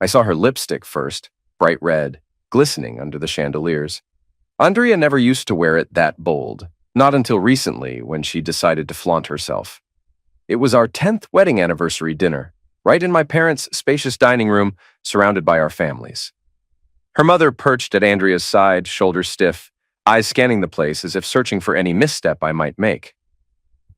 I saw her lipstick first, bright red, glistening under the chandeliers. Andrea never used to wear it that bold, not until recently when she decided to flaunt herself. It was our 10th wedding anniversary dinner, right in my parents' spacious dining room, surrounded by our families. Her mother perched at Andrea's side, shoulders stiff, eyes scanning the place as if searching for any misstep I might make.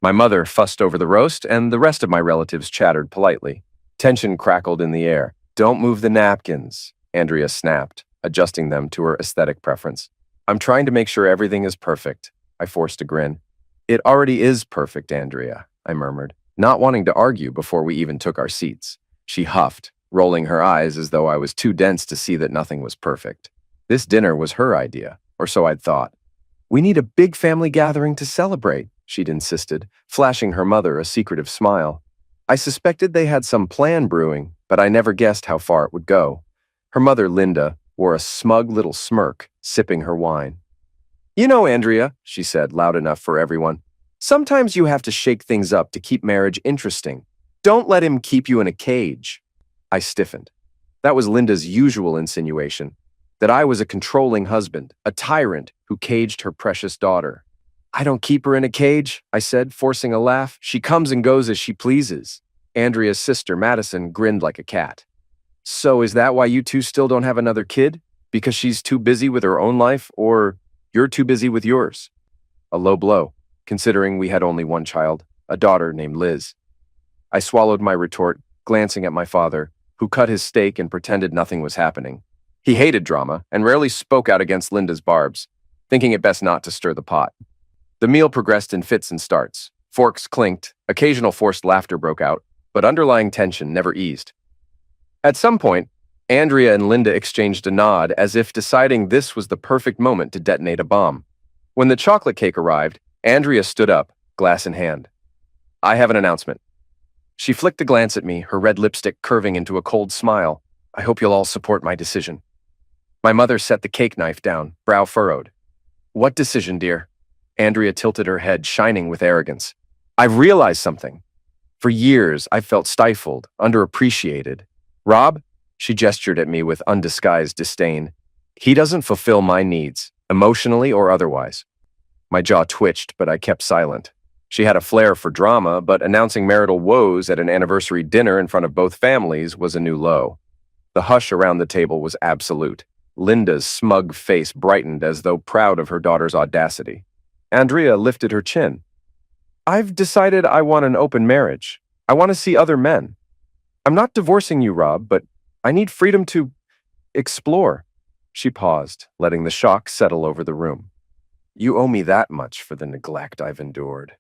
My mother fussed over the roast, and the rest of my relatives chattered politely. Tension crackled in the air. "Don't move the napkins," Andrea snapped, adjusting them to her aesthetic preference. "I'm trying to make sure everything is perfect," I forced a grin. "It already is perfect, Andrea," I murmured, not wanting to argue before we even took our seats. She huffed, rolling her eyes as though I was too dense to see that nothing was perfect. This dinner was her idea, or so I'd thought. "We need a big family gathering to celebrate," she'd insisted, flashing her mother a secretive smile. I suspected they had some plan brewing, but I never guessed how far it would go. Her mother, Linda, wore a smug little smirk, sipping her wine. "You know, Andrea," she said, loud enough for everyone, "sometimes you have to shake things up to keep marriage interesting. Don't let him keep you in a cage." I stiffened. That was Linda's usual insinuation, that I was a controlling husband, a tyrant who caged her precious daughter. "I don't keep her in a cage," I said, forcing a laugh. "She comes and goes as she pleases." Andrea's sister, Madison, grinned like a cat. "So is that why you two still don't have another kid? Because she's too busy with her own life, or you're too busy with yours?" A low blow, considering we had only one child, a daughter named Liz. I swallowed my retort, glancing at my father, who cut his steak and pretended nothing was happening. He hated drama and rarely spoke out against Linda's barbs, thinking it best not to stir the pot. The meal progressed in fits and starts. Forks clinked, occasional forced laughter broke out, but underlying tension never eased. At some point, Andrea and Linda exchanged a nod as if deciding this was the perfect moment to detonate a bomb. When the chocolate cake arrived, Andrea stood up, glass in hand. "I have an announcement." She flicked a glance at me, her red lipstick curving into a cold smile. "I hope you'll all support my decision." My mother set the cake knife down, brow furrowed. "What decision, dear?" Andrea tilted her head, shining with arrogance. "I've realized something. For years, I've felt stifled, underappreciated. Rob," she gestured at me with undisguised disdain, "he doesn't fulfill my needs, emotionally or otherwise." My jaw twitched, but I kept silent. She had a flair for drama, but announcing marital woes at an anniversary dinner in front of both families was a new low. The hush around the table was absolute. Linda's smug face brightened as though proud of her daughter's audacity. Andrea lifted her chin. "I've decided I want an open marriage. I want to see other men. I'm not divorcing you, Rob, but I need freedom to explore." She paused, letting the shock settle over the room. "You owe me that much for the neglect I've endured."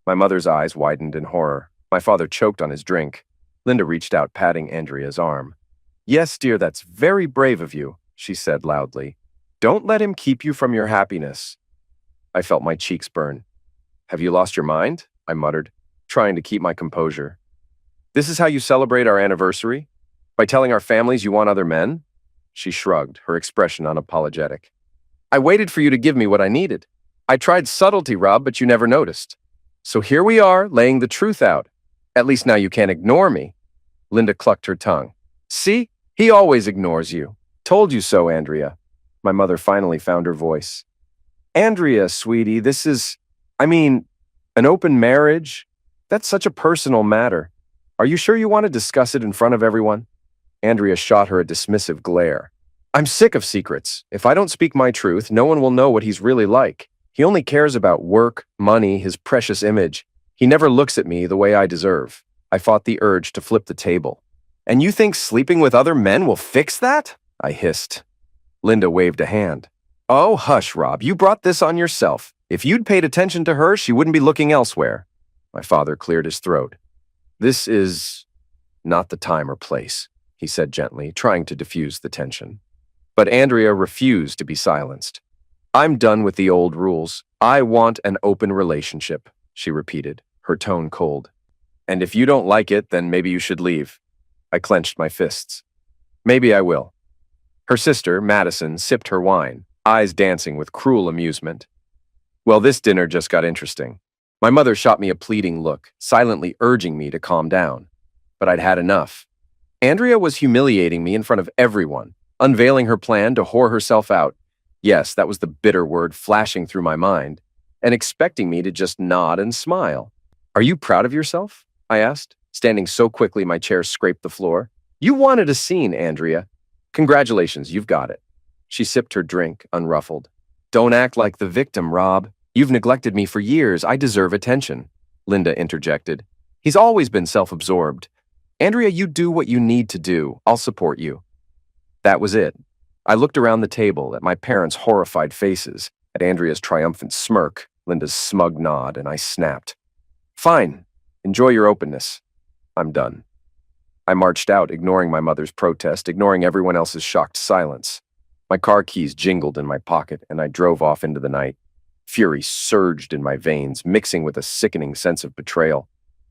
My mother's eyes widened in horror. My father choked on his drink. Linda reached out, patting Andrea's arm. "Yes, dear, that's very brave of you," she said loudly. "Don't let him keep you from your happiness." I felt my cheeks burn. "Have you lost your mind?" I muttered, trying to keep my composure. "This is how you celebrate our anniversary? By telling our families you want other men?" She shrugged, her expression unapologetic. "I waited for you to give me what I needed. I tried subtlety, Rob, but you never noticed. So here we are, laying the truth out. At least now you can't ignore me." Linda clucked her tongue. "See? He always ignores you. Told you so, Andrea." My mother finally found her voice. "Andrea, sweetie, this is, an open marriage? That's such a personal matter. Are you sure you want to discuss it in front of everyone?" Andrea shot her a dismissive glare. "I'm sick of secrets. If I don't speak my truth, no one will know what he's really like. He only cares about work, money, his precious image. He never looks at me the way I deserve." I fought the urge to flip the table. "And you think sleeping with other men will fix that?" I hissed. Linda waved a hand. "Oh, hush, Rob. You brought this on yourself. If you'd paid attention to her, she wouldn't be looking elsewhere." My father cleared his throat. "This is not the time or place," he said gently, trying to diffuse the tension. But Andrea refused to be silenced. "I'm done with the old rules. I want an open relationship," she repeated, her tone cold. "And if you don't like it, then maybe you should leave." I clenched my fists. "Maybe I will." Her sister, Madison, sipped her wine, eyes dancing with cruel amusement. Well, this dinner just got interesting. My mother shot me a pleading look, silently urging me to calm down. But I'd had enough. Andrea was humiliating me in front of everyone, unveiling her plan to whore herself out. Yes, that was the bitter word flashing through my mind, and expecting me to just nod and smile. Are you proud of yourself? I asked, standing so quickly my chair scraped the floor. You wanted a scene, Andrea. Congratulations, you've got it. She sipped her drink, unruffled. Don't act like the victim, Rob. You've neglected me for years. I deserve attention, Linda interjected. He's always been self-absorbed. Andrea, you do what you need to do. I'll support you. That was it. I looked around the table at my parents' horrified faces, at Andrea's triumphant smirk, Linda's smug nod, and I snapped. Fine. Enjoy your openness. I'm done. I marched out, ignoring my mother's protest, ignoring everyone else's shocked silence. My car keys jingled in my pocket, and I drove off into the night. Fury surged in my veins, mixing with a sickening sense of betrayal.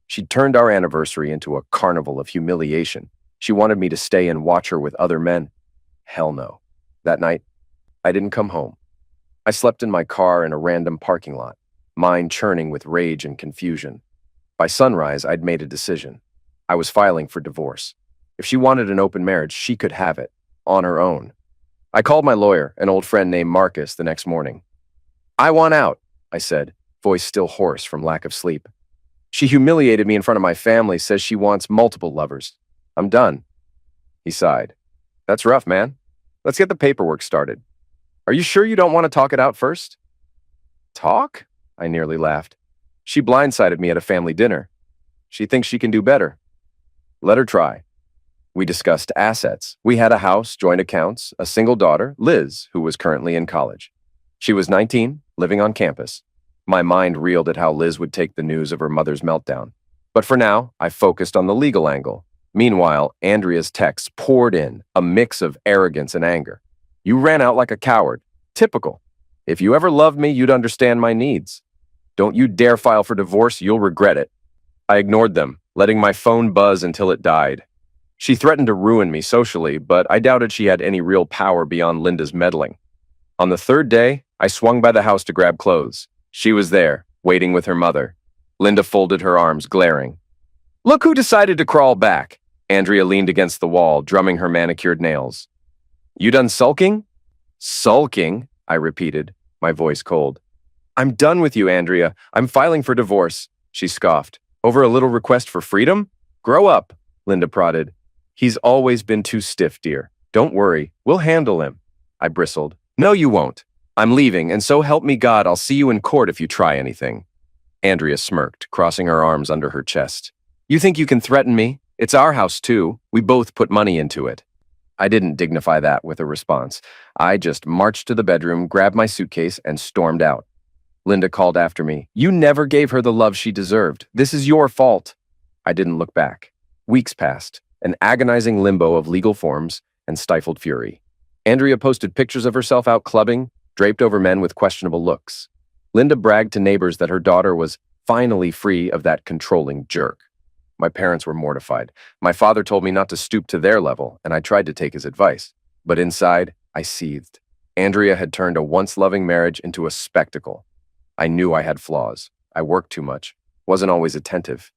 She'd turned our anniversary into a carnival of humiliation. She wanted me to stay and watch her with other men. Hell no. That night, I didn't come home. I slept in my car in a random parking lot, mind churning with rage and confusion. By sunrise, I'd made a decision. I was filing for divorce. If she wanted an open marriage, she could have it, on her own. I called my lawyer, an old friend named Marcus, the next morning. I want out, I said, voice still hoarse from lack of sleep. She humiliated me in front of my family, says she wants multiple lovers. I'm done. He sighed. That's rough, man. Let's get the paperwork started. Are you sure you don't want to talk it out first? Talk? I nearly laughed. She blindsided me at a family dinner. She thinks she can do better. Let her try. We discussed assets. We had a house, joint accounts, a single daughter, Liz, who was currently in college. She was 19, living on campus. My mind reeled at how Liz would take the news of her mother's meltdown. But for now, I focused on the legal angle. Meanwhile, Andrea's texts poured in, a mix of arrogance and anger. You ran out like a coward. Typical. If you ever loved me, you'd understand my needs. Don't you dare file for divorce, you'll regret it. I ignored them, letting my phone buzz until it died. She threatened to ruin me socially, but I doubted she had any real power beyond Linda's meddling. On the third day, I swung by the house to grab clothes. She was there, waiting with her mother. Linda folded her arms, glaring. Look who decided to crawl back. Andrea leaned against the wall, drumming her manicured nails. You done sulking? Sulking, I repeated, my voice cold. I'm done with you, Andrea. I'm filing for divorce, she scoffed. Over a little request for freedom? Grow up, Linda prodded. He's always been too stiff, dear. Don't worry, we'll handle him. I bristled. No, you won't. I'm leaving, and so help me God, I'll see you in court if you try anything. Andrea smirked, crossing her arms under her chest. You think you can threaten me? It's our house, too. We both put money into it. I didn't dignify that with a response. I just marched to the bedroom, grabbed my suitcase, and stormed out. Linda called after me. You never gave her the love she deserved. This is your fault. I didn't look back. Weeks passed, an agonizing limbo of legal forms and stifled fury. Andrea posted pictures of herself out clubbing, draped over men with questionable looks. Linda bragged to neighbors that her daughter was finally free of that controlling jerk. My parents were mortified. My father told me not to stoop to their level, and I tried to take his advice. But inside, I seethed. Andrea had turned a once-loving marriage into a spectacle. I knew I had flaws. I worked too much, wasn't always attentive.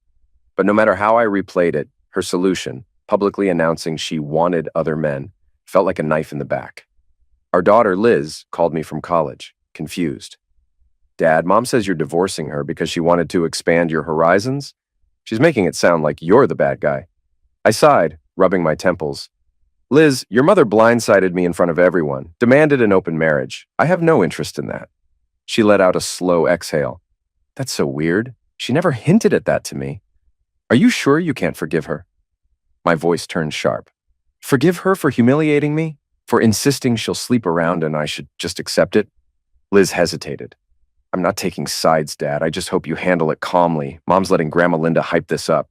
But no matter how I replayed it, her solution, publicly announcing she wanted other men, felt like a knife in the back. Our daughter, Liz, called me from college, confused. Dad, Mom says you're divorcing her because she wanted to expand your horizons? She's making it sound like you're the bad guy. I sighed, rubbing my temples. Liz, your mother blindsided me in front of everyone, demanded an open marriage. I have no interest in that. She let out a slow exhale. That's so weird. She never hinted at that to me. Are you sure you can't forgive her? My voice turned sharp. Forgive her for humiliating me? For insisting she'll sleep around and I should just accept it? Liz hesitated. I'm not taking sides, Dad. I just hope you handle it calmly. Mom's letting Grandma Linda hype this up.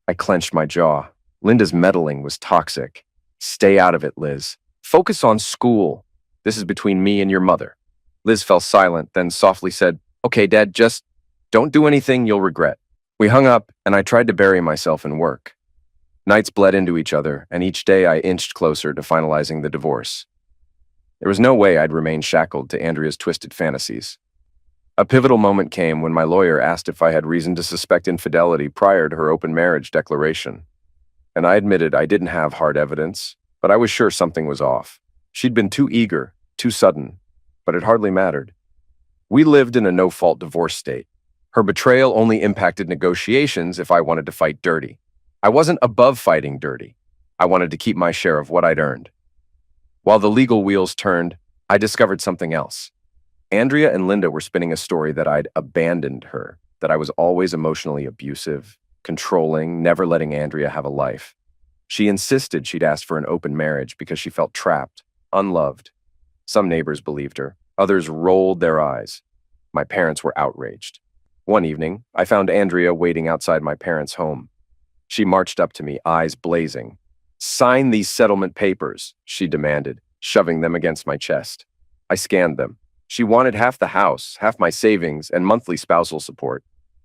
I clenched my jaw. Linda's meddling was toxic. Stay out of it, Liz. Focus on school. This is between me and your mother. Liz fell silent, then softly said, Okay, Dad, just don't do anything you'll regret. We hung up, and I tried to bury myself in work. Nights bled into each other, and each day I inched closer to finalizing the divorce. There was no way I'd remain shackled to Andrea's twisted fantasies. A pivotal moment came when my lawyer asked if I had reason to suspect infidelity prior to her open marriage declaration. and I admitted I didn't have hard evidence, but I was sure something was off. She'd been too eager, too sudden, but it hardly mattered. We lived in a no-fault divorce state. Her betrayal only impacted negotiations if I wanted to fight dirty. I wasn't above fighting dirty. I wanted to keep my share of what I'd earned. While the legal wheels turned, I discovered something else. Andrea and Linda were spinning a story that I'd abandoned her, that I was always emotionally abusive, controlling, never letting Andrea have a life. She insisted she'd asked for an open marriage because she felt trapped, unloved. Some neighbors believed her. Others rolled their eyes. My parents were outraged. One evening, I found Andrea waiting outside my parents' home. She marched up to me, eyes blazing. "Sign these settlement papers," she demanded, shoving them against my chest. I scanned them. She wanted half the house, half my savings, and monthly spousal support.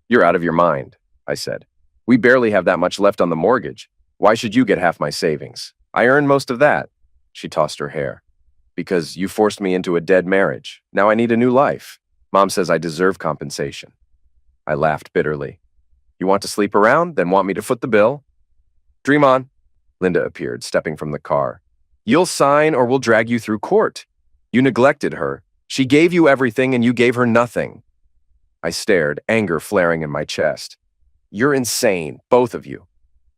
"You're out of your mind," I said. "We barely have that much left on the mortgage. Why should you get half my savings? I earn most of that." She tossed her hair. "Because you forced me into a dead marriage. Now I need a new life. Mom says I deserve compensation." I laughed bitterly. "You want to sleep around, then want me to foot the bill?" "Dream on." Linda appeared, stepping from the car. "You'll sign or we'll drag you through court. You neglected her. She gave you everything and you gave her nothing." I stared, anger flaring in my chest. "You're insane, both of you."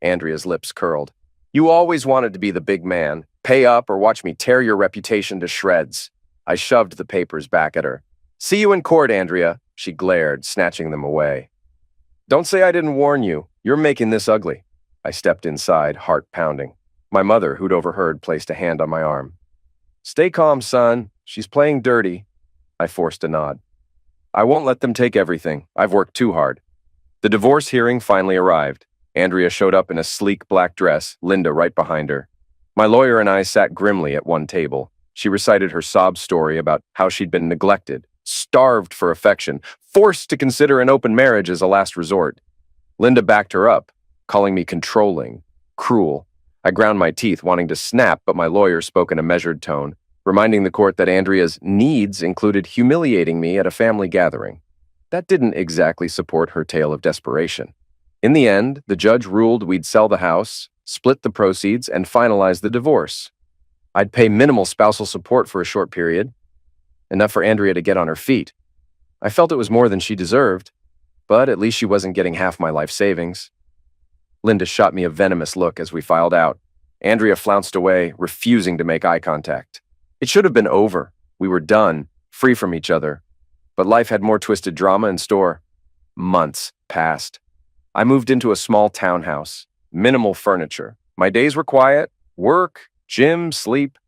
Andrea's lips curled. "You always wanted to be the big man. Pay up or watch me tear your reputation to shreds." I shoved the papers back at her. "See you in court, Andrea," she glared, snatching them away. "Don't say I didn't warn you. You're making this ugly." I stepped inside, heart pounding. My mother, who'd overheard, placed a hand on my arm. "Stay calm, son. She's playing dirty." I forced a nod. "I won't let them take everything. I've worked too hard." The divorce hearing finally arrived. Andrea showed up in a sleek black dress, Linda right behind her. My lawyer and I sat grimly at one table. She recited her sob story about how she'd been neglected, starved for affection, forced to consider an open marriage as a last resort. Linda backed her up, calling me controlling, cruel. I ground my teeth, wanting to snap, but my lawyer spoke in a measured tone, reminding the court that Andrea's needs included humiliating me at a family gathering. That didn't exactly support her tale of desperation. In the end, the judge ruled we'd sell the house, split the proceeds, and finalize the divorce. I'd pay minimal spousal support for a short period, enough for Andrea to get on her feet. I felt it was more than she deserved, but at least she wasn't getting half my life savings. Linda shot me a venomous look as we filed out. Andrea flounced away, refusing to make eye contact. It should have been over. We were done, free from each other. But life had more twisted drama in store. Months passed. I moved into a small townhouse, minimal furniture. My days were quiet, work, gym, sleep.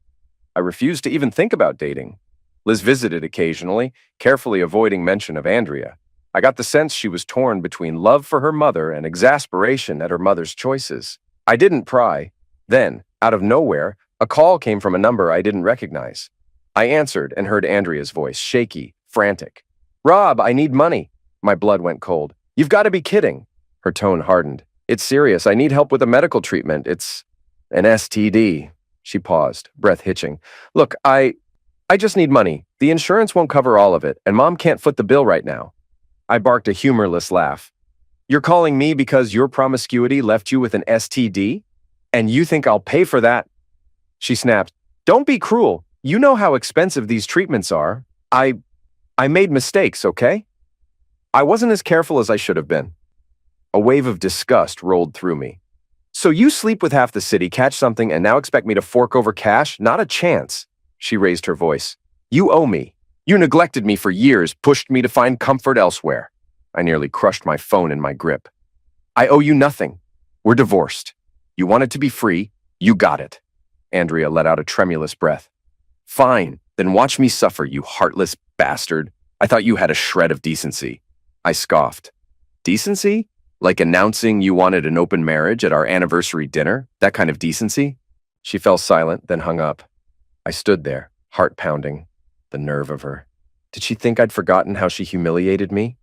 I refused to even think about dating. Liz visited occasionally, carefully avoiding mention of Andrea. I got the sense she was torn between love for her mother and exasperation at her mother's choices. I didn't pry. Then, out of nowhere, a call came from a number I didn't recognize. I answered and heard Andrea's voice, shaky, frantic. "Rob, I need money." My blood went cold. "You've got to be kidding." Her tone hardened. "It's serious. I need help with a medical treatment. It's an STD." She paused, breath hitching. "Look, I just need money. The insurance won't cover all of it, and Mom can't foot the bill right now." I barked a humorless laugh. "You're calling me because your promiscuity left you with an STD? And you think I'll pay for that?" She snapped. "Don't be cruel. You know how expensive these treatments are. I made mistakes, okay? I wasn't as careful as I should have been." A wave of disgust rolled through me. "So you sleep with half the city, catch something, and now expect me to fork over cash? Not a chance." She raised her voice. "You owe me. You neglected me for years, pushed me to find comfort elsewhere." I nearly crushed my phone in my grip. "I owe you nothing. We're divorced. You wanted to be free. You got it." Andrea let out a tremulous breath. "Fine, then watch me suffer, you heartless bastard. I thought you had a shred of decency." I scoffed. "Decency? Like announcing you wanted an open marriage at our anniversary dinner? That kind of decency?" She fell silent, then hung up. I stood there, heart pounding. The nerve of her. Did she think I'd forgotten how she humiliated me?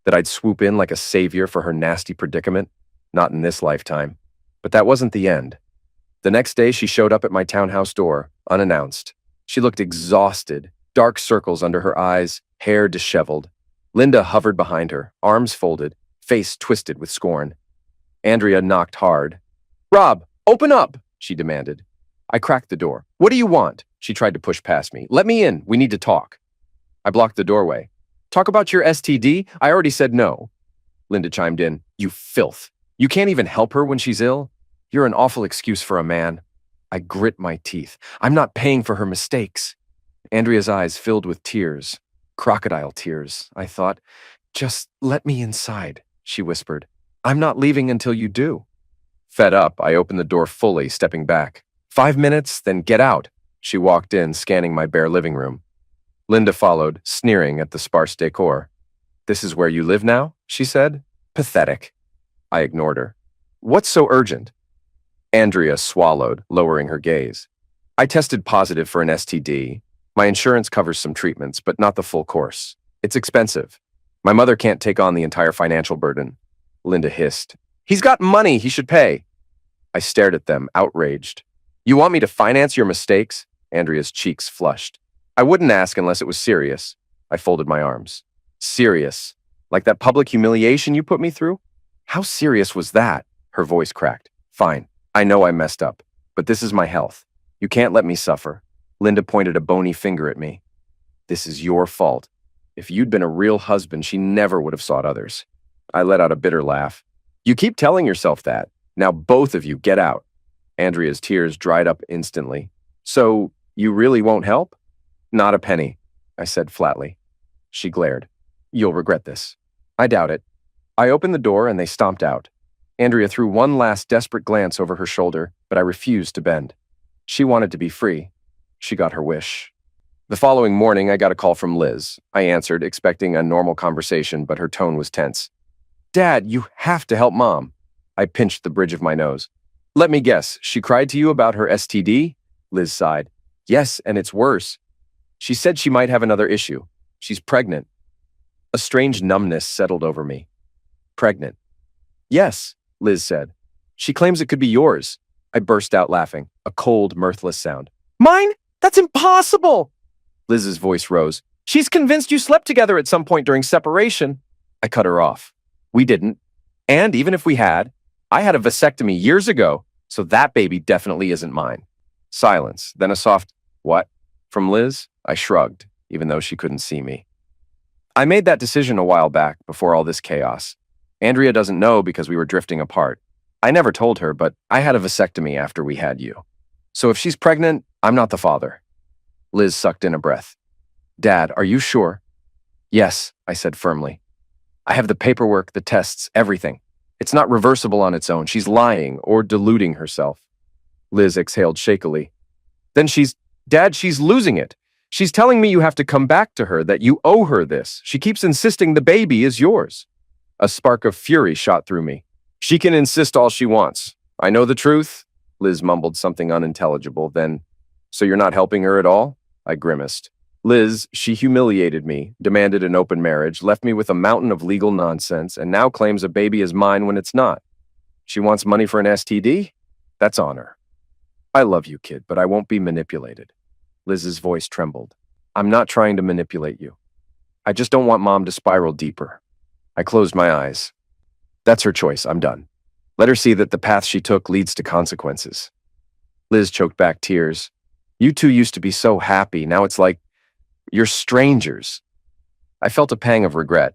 That I'd swoop in like a savior for her nasty predicament? Not in this lifetime. But that wasn't the end. The next day, she showed up at my townhouse door, unannounced. She looked exhausted, dark circles under her eyes, hair disheveled. Linda hovered behind her, arms folded, face twisted with scorn. Andrea knocked hard. "Rob, Open up, she demanded. I cracked the door. What do you want? She tried to push past me. Let me in. We need to talk. I blocked the doorway. Talk about your STD? I already said no. Linda chimed in. You filth. You can't even help her when she's ill? You're an awful excuse for a man. I grit my teeth. I'm not paying for her mistakes. Andrea's eyes filled with tears. Crocodile tears, I thought. Just let me inside, she whispered. I'm not leaving until you do. Fed up, I opened the door fully, stepping back. 5 minutes, then get out. She walked in, scanning my bare living room. Linda followed, sneering at the sparse decor. This is where you live now? She said. Pathetic. I ignored her. What's so urgent? Andrea swallowed, lowering her gaze. I tested positive for an STD. My insurance covers some treatments, but not the full course. It's expensive. My mother can't take on the entire financial burden. Linda hissed. He's got money, he should pay. I stared at them, outraged. You want me to finance your mistakes? Andrea's cheeks flushed. I wouldn't ask unless it was serious. I folded my arms. Serious? Like that public humiliation you put me through? How serious was that? Her voice cracked. Fine. I know I messed up, but this is my health. You can't let me suffer. Linda pointed a bony finger at me. This is your fault. If you'd been a real husband, she never would have sought others. I let out a bitter laugh. You keep telling yourself that. Now both of you get out. Andrea's tears dried up instantly. So, you really won't help? Not a penny, I said flatly. She glared. You'll regret this. I doubt it. I opened the door and they stomped out. Andrea threw one last desperate glance over her shoulder, but I refused to bend. She wanted to be free. She got her wish. The following morning, I got a call from Liz. I answered, expecting a normal conversation, but her tone was tense. Dad, you have to help Mom. I pinched the bridge of my nose. Let me guess, she cried to you about her STD? Liz sighed. Yes, and it's worse. She said she might have another issue. She's pregnant. A strange numbness settled over me. Pregnant. Yes, Liz said. She claims it could be yours. I burst out laughing, a cold, mirthless sound. Mine? That's impossible! Liz's voice rose. She's convinced you slept together at some point during separation. I cut her off. We didn't. And even if we had, I had a vasectomy years ago, so that baby definitely isn't mine. Silence, then a soft, what? From Liz? I shrugged, even though she couldn't see me. I made that decision a while back, before all this chaos. Andrea doesn't know because we were drifting apart. I never told her, but I had a vasectomy after we had you. So if she's pregnant, I'm not the father. Liz sucked in a breath. Dad, are you sure? Yes, I said firmly. I have the paperwork, the tests, everything. It's not reversible on its own. She's lying or deluding herself. Liz exhaled shakily. Then Dad, she's losing it. She's telling me you have to come back to her, that you owe her this. She keeps insisting the baby is yours. A spark of fury shot through me. She can insist all she wants. I know the truth. Liz mumbled something unintelligible, then, so you're not helping her at all? I grimaced. Liz, she humiliated me, demanded an open marriage, left me with a mountain of legal nonsense, and now claims a baby is mine when it's not. She wants money for an STD? That's on her. I love you, kid, but I won't be manipulated. Liz's voice trembled. I'm not trying to manipulate you. I just don't want Mom to spiral deeper. I closed my eyes. That's her choice. I'm done. Let her see that the path she took leads to consequences. Liz choked back tears. You two used to be so happy. Now it's like you're strangers. I felt a pang of regret.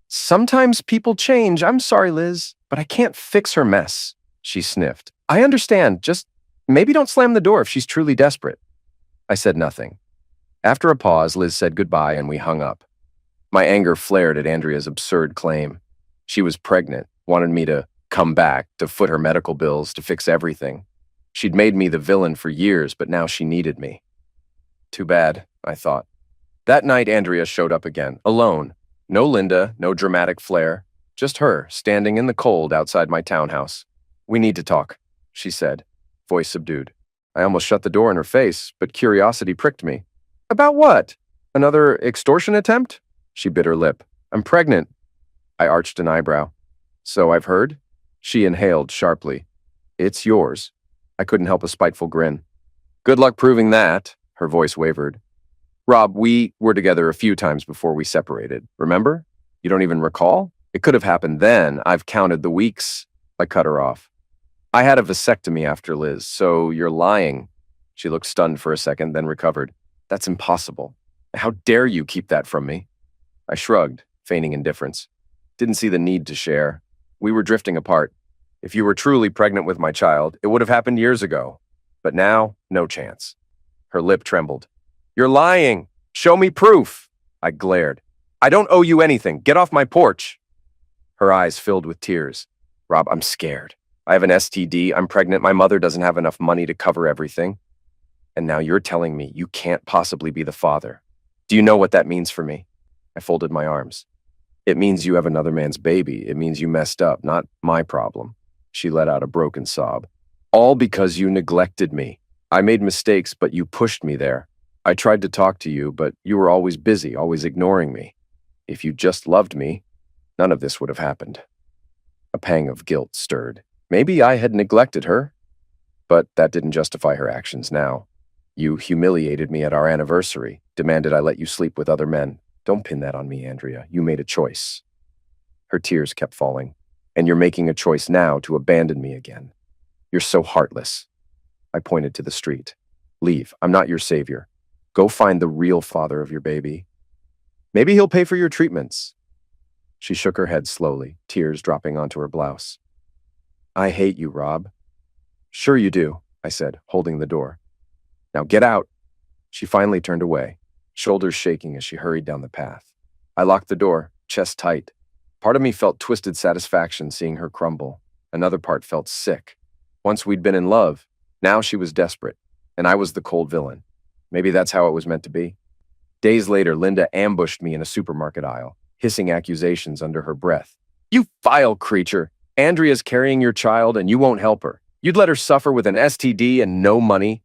Sometimes people change. I'm sorry, Liz, but I can't fix her mess. She sniffed. I understand. Just maybe don't slam the door if she's truly desperate. I said nothing. After a pause, Liz said goodbye and we hung up. My anger flared at Andrea's absurd claim. She was pregnant, wanted me to come back, to foot her medical bills, to fix everything. She'd made me the villain for years, but now she needed me. Too bad, I thought. That night, Andrea showed up again, alone. No Linda, no dramatic flair. Just her, standing in the cold outside my townhouse. We need to talk, she said, voice subdued. I almost shut the door in her face, but curiosity pricked me. About what? Another extortion attempt? She bit her lip. I'm pregnant. I arched an eyebrow. So I've heard? She inhaled sharply. It's yours. I couldn't help a spiteful grin. Good luck proving that, her voice wavered. Rob, we were together a few times before we separated, remember? You don't even recall? It could have happened then. I've counted the weeks. I cut her off. I had a vasectomy after Liz, so you're lying. She looked stunned for a second, then recovered. That's impossible. How dare you keep that from me? I shrugged, feigning indifference. Didn't see the need to share. We were drifting apart. If you were truly pregnant with my child, it would have happened years ago. But now, no chance. Her lip trembled. You're lying! Show me proof! I glared. I don't owe you anything. Get off my porch! Her eyes filled with tears. Rob, I'm scared. I have an STD. I'm pregnant. My mother doesn't have enough money to cover everything. And now you're telling me you can't possibly be the father. Do you know what that means for me? I folded my arms. It means you have another man's baby. It means you messed up, not my problem. She let out a broken sob. All because you neglected me. I made mistakes, but you pushed me there. I tried to talk to you, but you were always busy, always ignoring me. If you just loved me, none of this would have happened. A pang of guilt stirred. Maybe I had neglected her, but that didn't justify her actions now. You humiliated me at our anniversary, demanded I let you sleep with other men. Don't pin that on me, Andrea. You made a choice. Her tears kept falling. And you're making a choice now to abandon me again. You're so heartless. I pointed to the street. Leave. I'm not your savior. Go find the real father of your baby. Maybe he'll pay for your treatments. She shook her head slowly, tears dropping onto her blouse. I hate you, Rob. Sure you do, I said, holding the door. Now get out. She finally turned away, shoulders shaking as she hurried down the path. I locked the door, chest tight. Part of me felt twisted satisfaction seeing her crumble. Another part felt sick. Once we'd been in love, now she was desperate, and I was the cold villain. Maybe that's how it was meant to be. Days later, Linda ambushed me in a supermarket aisle, hissing accusations under her breath. You vile creature! Andrea's carrying your child and you won't help her. You'd let her suffer with an STD and no money?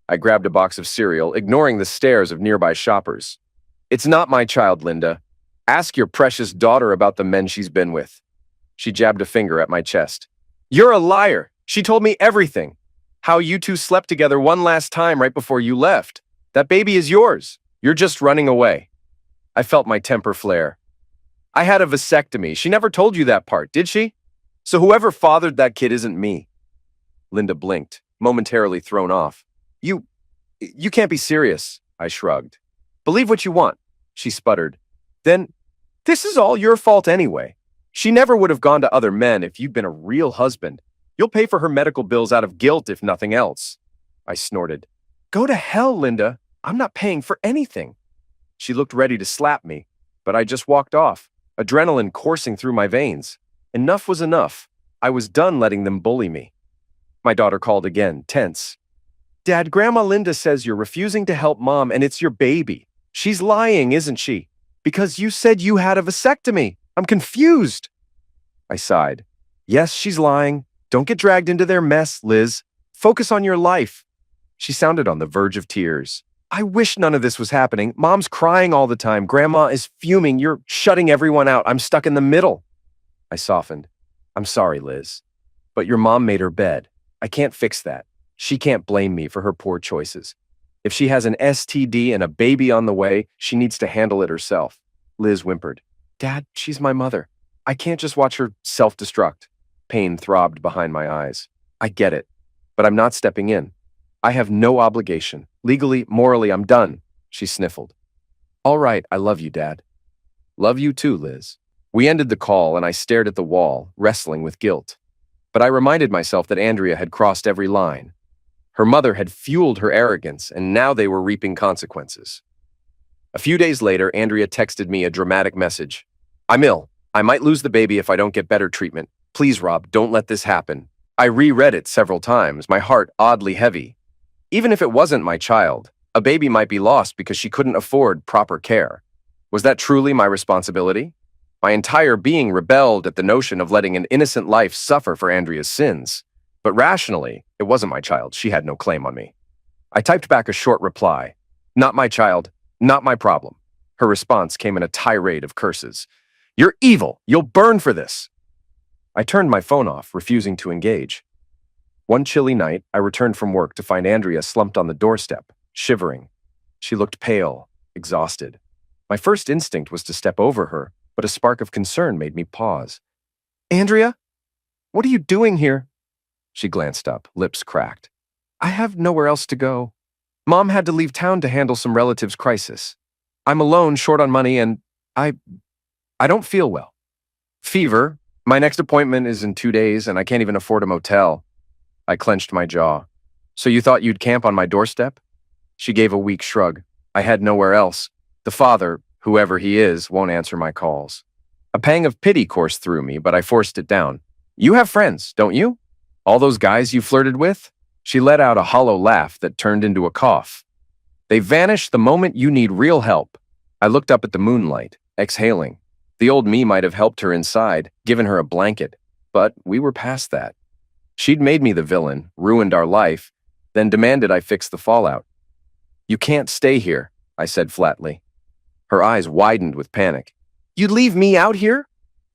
I grabbed a box of cereal, ignoring the stares of nearby shoppers. It's not my child, Linda. Ask your precious daughter about the men she's been with. She jabbed a finger at my chest. You're a liar. She told me everything. How you two slept together one last time right before you left. That baby is yours. You're just running away. I felt my temper flare. I had a vasectomy. She never told you that part, did she? So whoever fathered that kid isn't me. Linda blinked, momentarily thrown off. You can't be serious, I shrugged. Believe what you want, she sputtered. Then, this is all your fault anyway. She never would have gone to other men if you'd been a real husband. You'll pay for her medical bills out of guilt if nothing else. I snorted. Go to hell, Linda. I'm not paying for anything. She looked ready to slap me, but I just walked off, adrenaline coursing through my veins. Enough was enough. I was done letting them bully me. My daughter called again, tense. Dad, Grandma Linda says you're refusing to help Mom and it's your baby. She's lying, isn't she? Because you said you had a vasectomy. I'm confused. I sighed. Yes, she's lying. Don't get dragged into their mess, Liz. Focus on your life. She sounded on the verge of tears. I wish none of this was happening. Mom's crying all the time. Grandma is fuming. You're shutting everyone out. I'm stuck in the middle. I softened. I'm sorry, Liz. But your mom made her bed. I can't fix that. She can't blame me for her poor choices. If she has an STD and a baby on the way, she needs to handle it herself. Liz whimpered. Dad, she's my mother. I can't just watch her self-destruct. Pain throbbed behind my eyes. I get it, but I'm not stepping in. I have no obligation. Legally, morally, I'm done. She sniffled. All right, I love you, Dad. Love you too, Liz. We ended the call and I stared at the wall, wrestling with guilt. But I reminded myself that Andrea had crossed every line. Her mother had fueled her arrogance, and now they were reaping consequences. A few days later, Andrea texted me a dramatic message. I'm ill. I might lose the baby if I don't get better treatment. Please, Rob, don't let this happen. I reread it several times, my heart oddly heavy. Even if it wasn't my child, a baby might be lost because she couldn't afford proper care. Was that truly my responsibility? My entire being rebelled at the notion of letting an innocent life suffer for Andrea's sins. But rationally, it wasn't my child. She had no claim on me. I typed back a short reply. Not my child, not my problem. Her response came in a tirade of curses. You're evil. You'll burn for this. I turned my phone off, refusing to engage. One chilly night, I returned from work to find Andrea slumped on the doorstep, shivering. She looked pale, exhausted. My first instinct was to step over her, but a spark of concern made me pause. Andrea? What are you doing here? She glanced up, lips cracked. I have nowhere else to go. Mom had to leave town to handle some relative's crisis. I'm alone, short on money, and I I don't feel well. Fever. My next appointment is in 2 days, and I can't even afford a motel. I clenched my jaw. So you thought you'd camp on my doorstep? She gave a weak shrug. I had nowhere else. The father, whoever he is, won't answer my calls. A pang of pity coursed through me, but I forced it down. You have friends, don't you? All those guys you flirted with? She let out a hollow laugh that turned into a cough. They vanish the moment you need real help. I looked up at the moonlight, exhaling. The old me might have helped her inside, given her a blanket, but we were past that. She'd made me the villain, ruined our life, then demanded I fix the fallout. You can't stay here, I said flatly. Her eyes widened with panic. You'd leave me out here?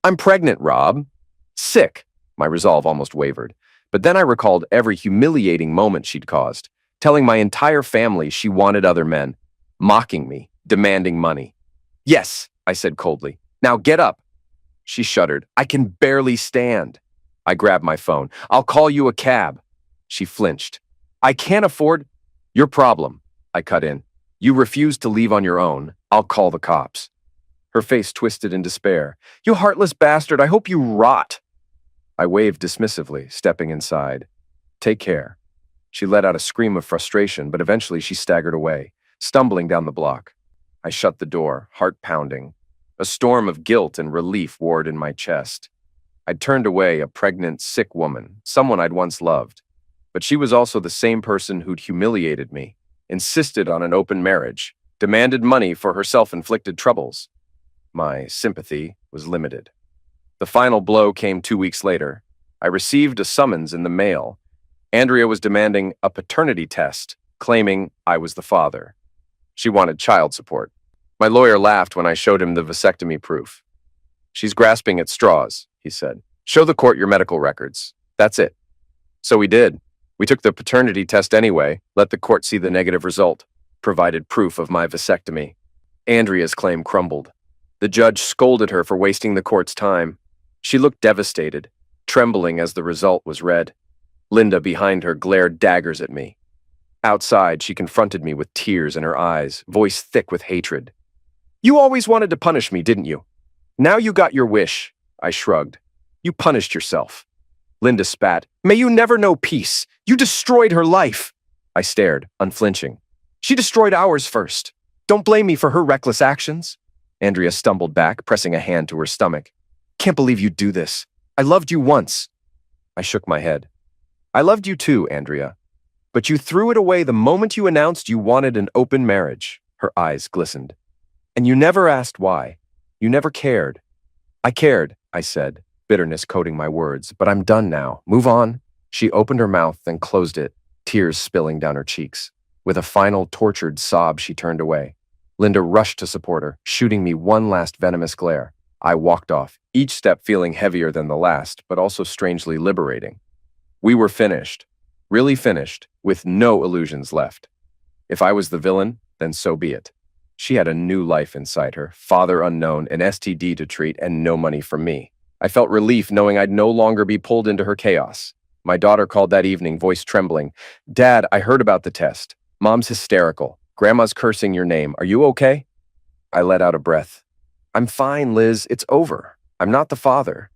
I'm pregnant, Rob. Sick. My resolve almost wavered. But then I recalled every humiliating moment she'd caused, telling my entire family she wanted other men, mocking me, demanding money. Yes, I said coldly. Now get up. She shuddered. I can barely stand. I grabbed my phone. I'll call you a cab. She flinched. I can't afford your problem. I cut in. You refuse to leave on your own. I'll call the cops. Her face twisted in despair. You heartless bastard, I hope you rot. I waved dismissively, stepping inside. Take care. She let out a scream of frustration, but eventually she staggered away, stumbling down the block. I shut the door, heart pounding. A storm of guilt and relief warred in my chest. I'd turned away a pregnant, sick woman, someone I'd once loved. But she was also the same person who'd humiliated me, insisted on an open marriage, demanded money for her self-inflicted troubles. My sympathy was limited. The final blow came 2 weeks later. I received a summons in the mail. Andrea was demanding a paternity test, claiming I was the father. She wanted child support. My lawyer laughed when I showed him the vasectomy proof. She's grasping at straws, he said. Show the court your medical records. That's it. So we did. We took the paternity test anyway, let the court see the negative result, provided proof of my vasectomy. Andrea's claim crumbled. The judge scolded her for wasting the court's time. She looked devastated, trembling as the result was read. Linda behind her glared daggers at me. Outside, she confronted me with tears in her eyes, voice thick with hatred. You always wanted to punish me, didn't you? Now you got your wish. I shrugged. You punished yourself. Linda spat. May you never know peace. You destroyed her life. I stared, unflinching. She destroyed ours first. Don't blame me for her reckless actions. Andrea stumbled back, pressing a hand to her stomach. Can't believe you'd do this. I loved you once. I shook my head. I loved you too, Andrea. But you threw it away the moment you announced you wanted an open marriage. Her eyes glistened. And you never asked why. You never cared. I cared, I said, bitterness coating my words, but I'm done now. Move on. She opened her mouth and closed it, tears spilling down her cheeks. With a final tortured sob, she turned away. Linda rushed to support her, shooting me one last venomous glare. I walked off, each step feeling heavier than the last, but also strangely liberating. We were finished, really finished, with no illusions left. If I was the villain, then so be it. She had a new life inside her, father unknown, an STD to treat, and no money from me. I felt relief knowing I'd no longer be pulled into her chaos. My daughter called that evening, voice trembling. Dad, I heard about the test. Mom's hysterical. Grandma's cursing your name. Are you okay? I let out a breath. I'm fine, Liz. It's over. I'm not the father.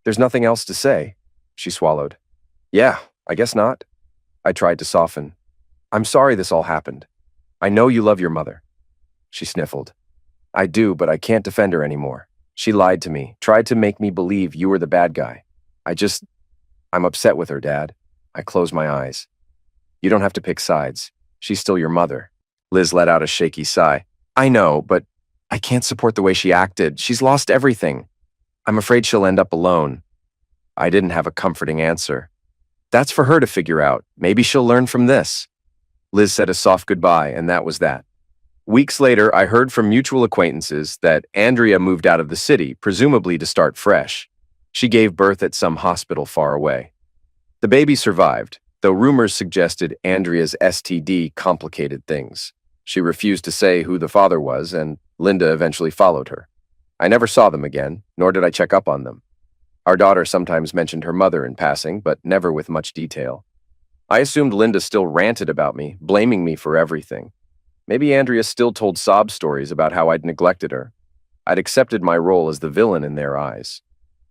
There's nothing else to say. She swallowed. Yeah, I guess not. I tried to soften. I'm sorry this all happened. I know you love your mother. She sniffled. I do, but I can't defend her anymore. She lied to me, tried to make me believe you were the bad guy. I'm upset with her, Dad. I closed my eyes. You don't have to pick sides. She's still your mother. Liz let out a shaky sigh. I know, but I can't support the way she acted. She's lost everything. I'm afraid she'll end up alone. I didn't have a comforting answer. That's for her to figure out. Maybe she'll learn from this. Liz said a soft goodbye, and that was that. Weeks later, I heard from mutual acquaintances that Andrea moved out of the city, presumably to start fresh. She gave birth at some hospital far away. The baby survived, though rumors suggested Andrea's STD complicated things. She refused to say who the father was, and Linda eventually followed her. I never saw them again, nor did I check up on them. Our daughter sometimes mentioned her mother in passing, but never with much detail. I assumed Linda still ranted about me, blaming me for everything. Maybe Andrea still told sob stories about how I'd neglected her. I'd accepted my role as the villain in their eyes.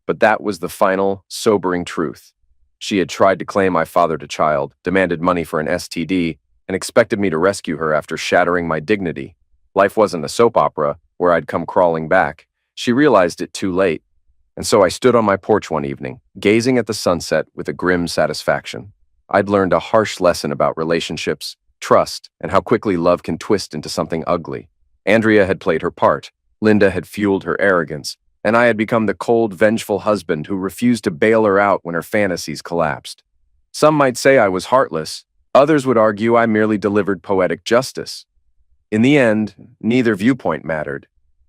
But that was the final, sobering truth. She had tried to claim I fathered a child, demanded money for an STD, and expected me to rescue her after shattering my dignity. Life wasn't a soap opera where I'd come crawling back. She realized it too late. And so I stood on my porch one evening, gazing at the sunset with a grim satisfaction. I'd learned a harsh lesson about relationships, trust, and how quickly love can twist into something ugly. Andrea had played her part. Linda had fueled her arrogance, and I had become the cold, vengeful husband who refused to bail her out when her fantasies collapsed. Some might say I was heartless. Others would argue I merely delivered poetic justice. In the end, neither viewpoint mattered.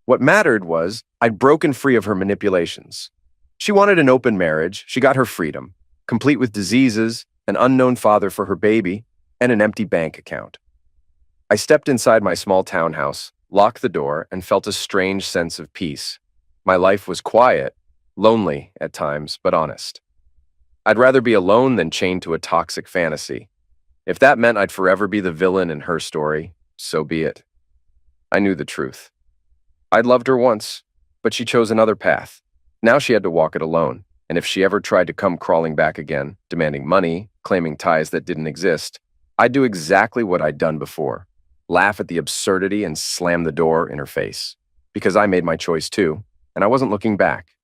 What mattered was I'd broken free of her manipulations. She wanted an open marriage. She got her freedom, complete with diseases, an unknown father for her baby, and an empty bank account. I stepped inside my small townhouse, locked the door, and felt a strange sense of peace. My life was quiet, lonely at times, but honest. I'd rather be alone than chained to a toxic fantasy. If that meant I'd forever be the villain in her story, so be it. I knew the truth. I'd loved her once, but she chose another path. Now she had to walk it alone, and if she ever tried to come crawling back again, demanding money, claiming ties that didn't exist, I'd do exactly what I'd done before, laugh at the absurdity and slam the door in her face. Because I made my choice too, and I wasn't looking back.